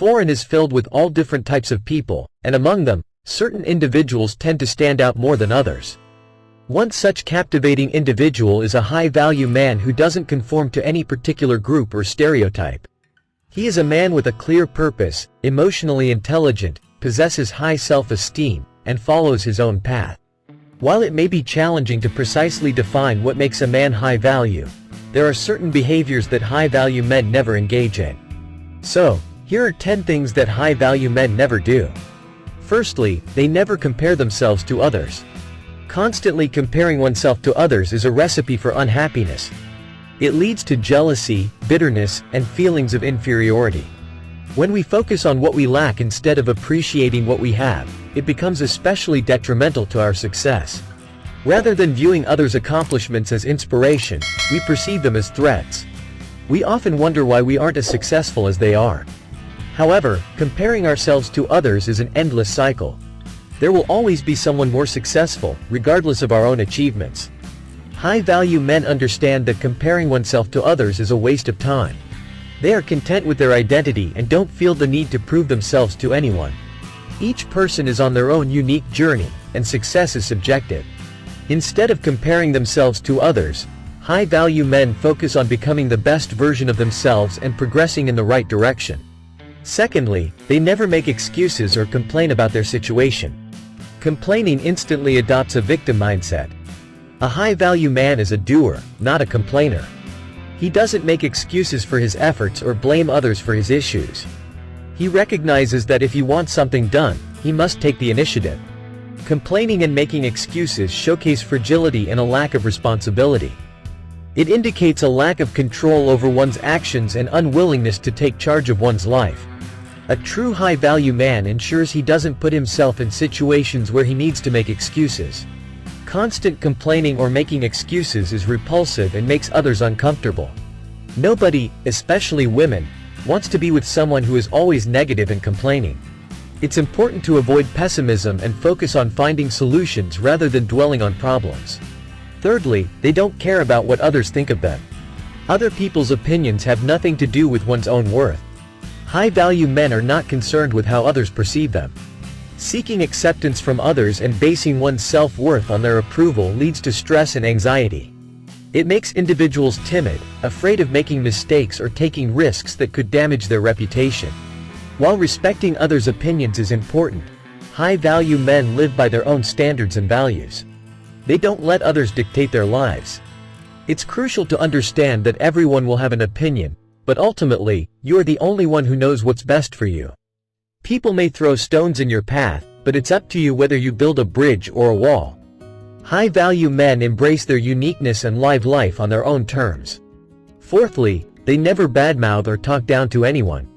foreign is filled with all different types of people, and among them, certain individuals tend to stand out more than others. One such captivating individual is a high-value man who doesn't conform to any particular group or stereotype. He is a man with a clear purpose, emotionally intelligent, possesses high self-esteem, and follows his own path. While it may be challenging to precisely define what makes a man high value, there are certain behaviors that high-value men never engage in. So, here are 10 things that high-value men never do. Firstly, they never compare themselves to others. Constantly comparing oneself to others is a recipe for unhappiness. It leads to jealousy, bitterness, and feelings of inferiority. When we focus on what we lack instead of appreciating what we have, it becomes especially detrimental to our success. Rather than viewing others' accomplishments as inspiration, we perceive them as threats. We often wonder why we aren't as successful as they are. However, comparing ourselves to others is an endless cycle. There will always be someone more successful, regardless of our own achievements. High-value men understand that comparing oneself to others is a waste of time. They are content with their identity and don't feel the need to prove themselves to anyone. Each person is on their own unique journey, and success is subjective. Instead of comparing themselves to others, high-value men focus on becoming the best version of themselves and progressing in the right direction. Secondly, they never make excuses or complain about their situation. Complaining instantly adopts a victim mindset. A high-value man is a doer, not a complainer. He doesn't make excuses for his efforts or blame others for his issues. He recognizes that if he wants something done, he must take the initiative. Complaining and making excuses showcase fragility and a lack of responsibility. It indicates a lack of control over one's actions and unwillingness to take charge of one's life. A true high-value man ensures he doesn't put himself in situations where he needs to make excuses. Constant complaining or making excuses is repulsive and makes others uncomfortable. Nobody, especially women, wants to be with someone who is always negative and complaining. It's important to avoid pessimism and focus on finding solutions rather than dwelling on problems. Thirdly, they don't care about what others think of them. Other people's opinions have nothing to do with one's own worth. High-value men are not concerned with how others perceive them. Seeking acceptance from others and basing one's self-worth on their approval leads to stress and anxiety. It makes individuals timid, afraid of making mistakes or taking risks that could damage their reputation. While respecting others' opinions is important, high-value men live by their own standards and values. They don't let others dictate their lives. It's crucial to understand that everyone will have an opinion, but ultimately, you are the only one who knows what's best for you. People may throw stones in your path, but it's up to you whether you build a bridge or a wall. High-value men embrace their uniqueness and live life on their own terms. Fourthly, they never badmouth or talk down to anyone.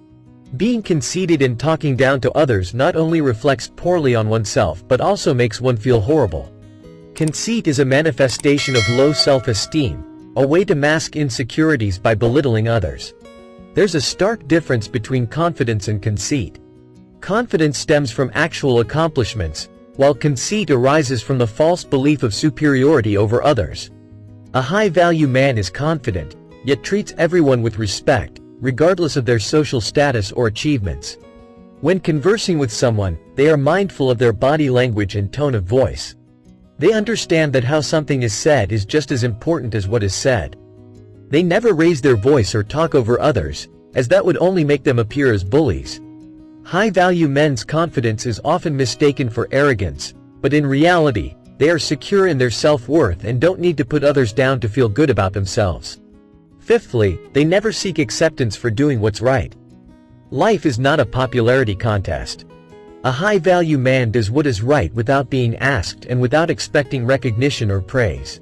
Being conceited and talking down to others not only reflects poorly on oneself but also makes one feel horrible. Conceit is a manifestation of low self-esteem, a way to mask insecurities by belittling others. There's a stark difference between confidence and conceit. Confidence stems from actual accomplishments, while conceit arises from the false belief of superiority over others. A high-value man is confident, yet treats everyone with respect, regardless of their social status or achievements. When conversing with someone, they are mindful of their body language and tone of voice. They understand that how something is said is just as important as what is said. They never raise their voice or talk over others, as that would only make them appear as bullies. High-value men's confidence is often mistaken for arrogance, but in reality, they are secure in their self-worth and don't need to put others down to feel good about themselves. Fifthly, they never seek acceptance for doing what's right. Life is not a popularity contest. A high-value man does what is right without being asked and without expecting recognition or praise.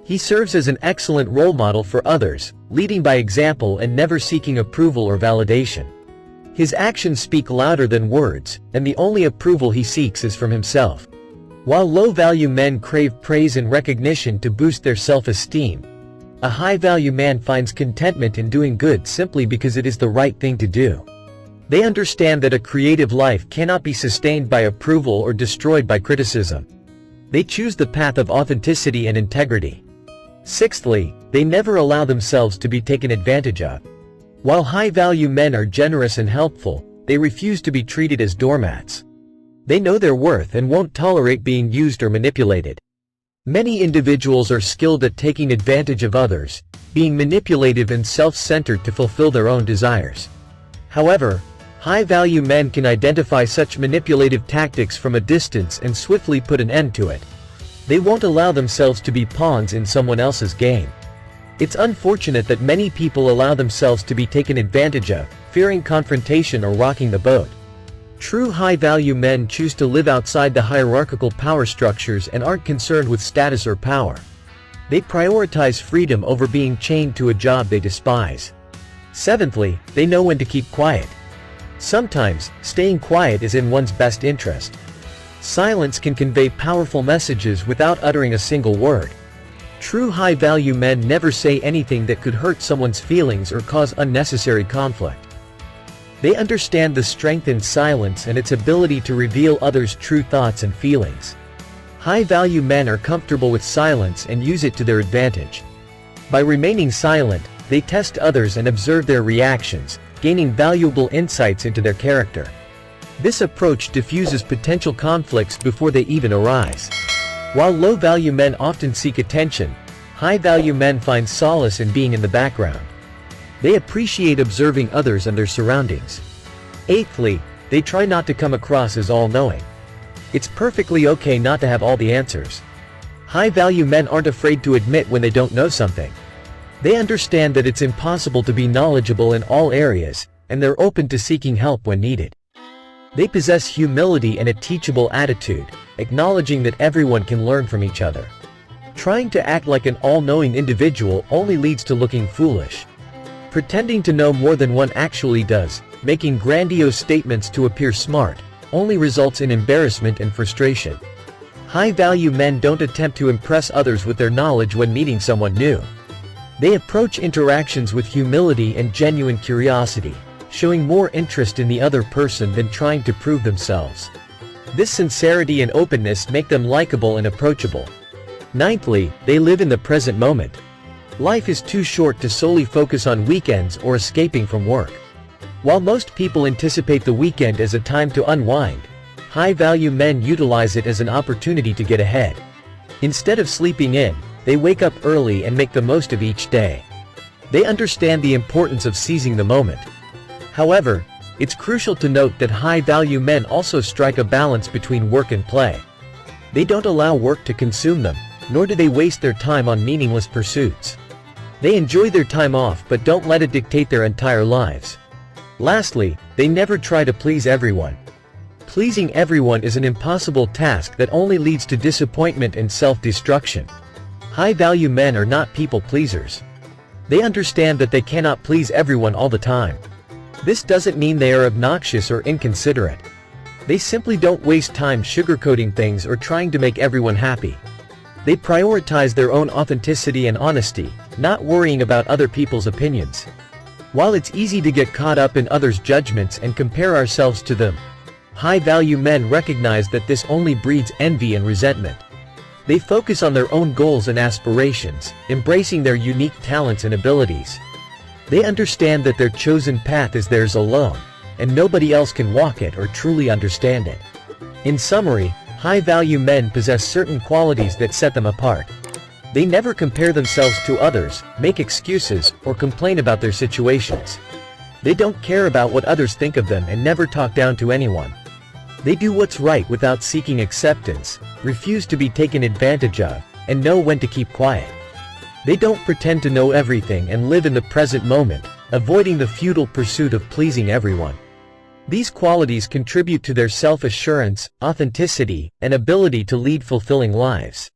He serves as an excellent role model for others, leading by example and never seeking approval or validation. His actions speak louder than words, and the only approval he seeks is from himself. While low-value men crave praise and recognition to boost their self-esteem, a high-value man finds contentment in doing good simply because it is the right thing to do. They understand that a creative life cannot be sustained by approval or destroyed by criticism. They choose the path of authenticity and integrity. Sixthly, they never allow themselves to be taken advantage of. While high-value men are generous and helpful, they refuse to be treated as doormats. They know their worth and won't tolerate being used or manipulated. Many individuals are skilled at taking advantage of others, being manipulative and self-centered to fulfill their own desires. However, high-value men can identify such manipulative tactics from a distance and swiftly put an end to it. They won't allow themselves to be pawns in someone else's game. It's unfortunate that many people allow themselves to be taken advantage of, fearing confrontation or rocking the boat. True high-value men choose to live outside the hierarchical power structures and aren't concerned with status or power. They prioritize freedom over being chained to a job they despise. Seventhly, they know when to keep quiet. Sometimes, staying quiet is in one's best interest. Silence can convey powerful messages without uttering a single word. True high-value men never say anything that could hurt someone's feelings or cause unnecessary conflict. They understand the strength in silence and its ability to reveal others' true thoughts and feelings. High-value men are comfortable with silence and use it to their advantage. By remaining silent, they test others and observe their reactions, gaining valuable insights into their character. This approach diffuses potential conflicts before they even arise. While low-value men often seek attention, high-value men find solace in being in the background. They appreciate observing others and their surroundings. Eighthly, they try not to come across as all-knowing. It's perfectly okay not to have all the answers. High-value men aren't afraid to admit when they don't know something. They understand that it's impossible to be knowledgeable in all areas, and they're open to seeking help when needed. They possess humility and a teachable attitude, acknowledging that everyone can learn from each other. Trying to act like an all-knowing individual only leads to looking foolish. Pretending to know more than one actually does, making grandiose statements to appear smart, only results in embarrassment and frustration. High-value men don't attempt to impress others with their knowledge when meeting someone new. They approach interactions with humility and genuine curiosity, showing more interest in the other person than trying to prove themselves. This sincerity and openness make them likable and approachable. Ninthly, they live in the present moment. Life is too short to solely focus on weekends or escaping from work. While most people anticipate the weekend as a time to unwind, high-value men utilize it as an opportunity to get ahead. Instead of sleeping in, they wake up early and make the most of each day. They understand the importance of seizing the moment. However, it's crucial to note that high-value men also strike a balance between work and play. They don't allow work to consume them, nor do they waste their time on meaningless pursuits. They enjoy their time off but don't let it dictate their entire lives. Lastly, they never try to please everyone. Pleasing everyone is an impossible task that only leads to disappointment and self-destruction. High-value men are not people pleasers. They understand that they cannot please everyone all the time. This doesn't mean they are obnoxious or inconsiderate. They simply don't waste time sugarcoating things or trying to make everyone happy. They prioritize their own authenticity and honesty, not worrying about other people's opinions. While it's easy to get caught up in others' judgments and compare ourselves to them, high-value men recognize that this only breeds envy and resentment. They focus on their own goals and aspirations, embracing their unique talents and abilities. They understand that their chosen path is theirs alone, and nobody else can walk it or truly understand it. In summary, high-value men possess certain qualities that set them apart. They never compare themselves to others, make excuses, or complain about their situations. They don't care about what others think of them and never talk down to anyone. They do what's right without seeking acceptance, refuse to be taken advantage of, and know when to keep quiet. They don't pretend to know everything and live in the present moment, avoiding the futile pursuit of pleasing everyone. These qualities contribute to their self-assurance, authenticity, and ability to lead fulfilling lives.